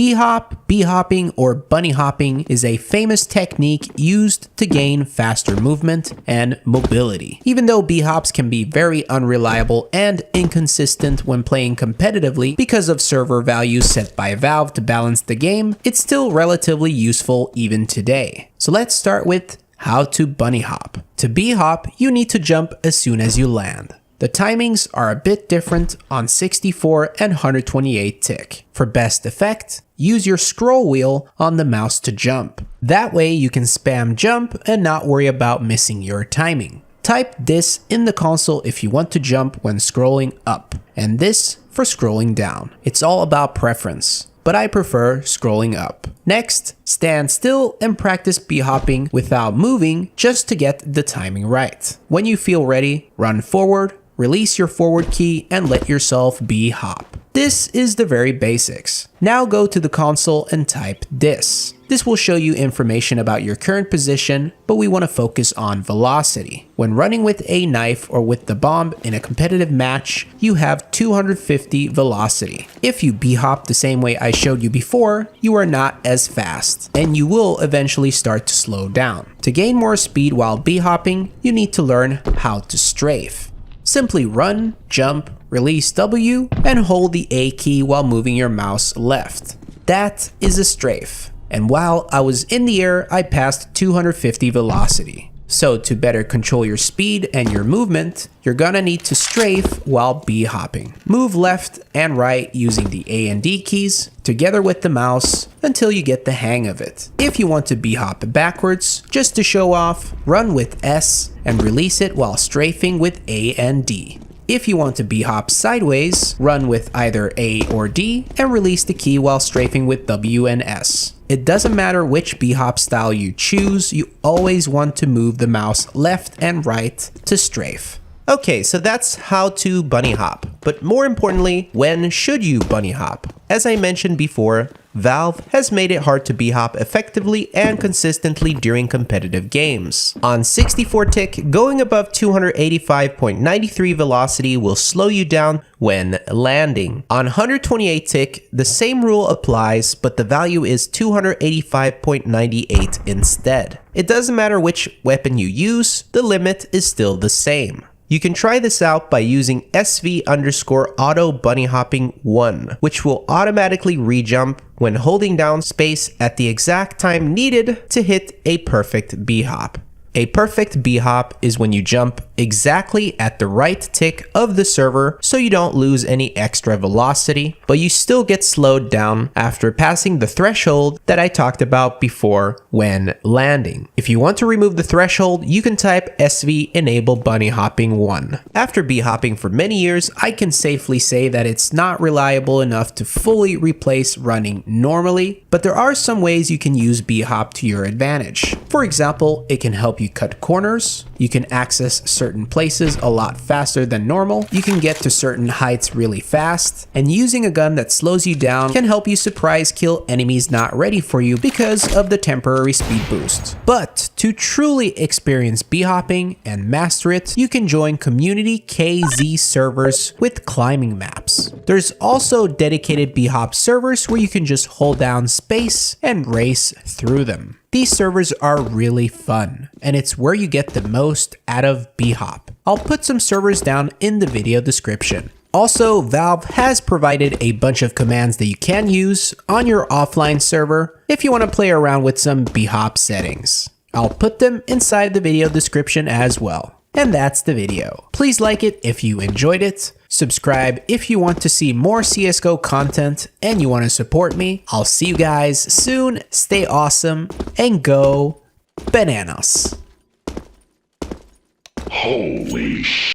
B-hop, B-hopping, or bunny hopping is a famous technique used to gain faster movement and mobility. Even though B-hops can be very unreliable and inconsistent when playing competitively because of server values set by Valve to balance the game, it's still relatively useful even today. So let's start with how to bunny hop. To B-hop, you need to jump as soon as you land. The timings are a bit different on 64 and 128 tick. For best effect, use your scroll wheel on the mouse to jump. That way you can spam jump and not worry about missing your timing. Type this in the console if you want to jump when scrolling up, and this for scrolling down. It's all about preference, but I prefer scrolling up. Next, stand still and practice B-hopping without moving just to get the timing right. When you feel ready, run forward, release your forward key, and let yourself B-hop. This is the very basics. Now go to the console and type this. This will show you information about your current position, but we want to focus on velocity. When running with a knife or with the bomb in a competitive match, you have 250 velocity. If you B-hop the same way I showed you before, you are not as fast, and you will eventually start to slow down. To gain more speed while B-hopping, you need to learn how to strafe. Simply run, jump, release W, and hold the A key while moving your mouse left. That is a strafe. And while I was in the air, I passed 250 velocity. So to better control your speed and your movement, you're gonna need to strafe while B-hopping. Move left and right using the A and D keys together with the mouse until you get the hang of it. If you want to B-hop backwards, just to show off, run with S and release it while strafing with A and D. If you want to B-hop sideways, run with either A or D and release the key while strafing with W and S. It doesn't matter which B-hop style you choose, you always want to move the mouse left and right to strafe. Okay, so that's how to bunny hop. But more importantly, when should you bunny hop? As I mentioned before, Valve has made it hard to B-hop effectively and consistently during competitive games. On 64 tick, going above 285.93 velocity will slow you down when landing. On 128 tick, the same rule applies, but the value is 285.98 instead. It doesn't matter which weapon you use, the limit is still the same. You can try this out by using SV_auto bunny hopping 1, which will automatically rejump when holding down space at the exact time needed to hit a perfect B-hop. A perfect B-hop is when you jump exactly at the right tick of the server so you don't lose any extra velocity, but you still get slowed down after passing the threshold that I talked about before when landing. If you want to remove the threshold, you can type SV enable bunny hopping 1. After B-hopping for many years, I can safely say that it's not reliable enough to fully replace running normally, but there are some ways you can use B-hop to your advantage. For example, it can help you cut corners, you can access certain places a lot faster than normal, you can get to certain heights really fast, and using a gun that slows you down can help you surprise kill enemies not ready for you because of the temporary speed boost. But to truly experience B-hopping and master it, you can join community KZ servers with climbing maps. There's also dedicated B-hop servers where you can just hold down space and race through them. These servers are really fun, and it's where you get the most out of B-hop. I'll put some servers down in the video description. Also, Valve has provided a bunch of commands that you can use on your offline server if you want to play around with some B-hop settings. I'll put them inside the video description as well. And that's the video. Please like it if you enjoyed it. Subscribe if you want to see more CSGO content and you want to support me. I'll see you guys soon. Stay awesome and go bananas. Holy sh!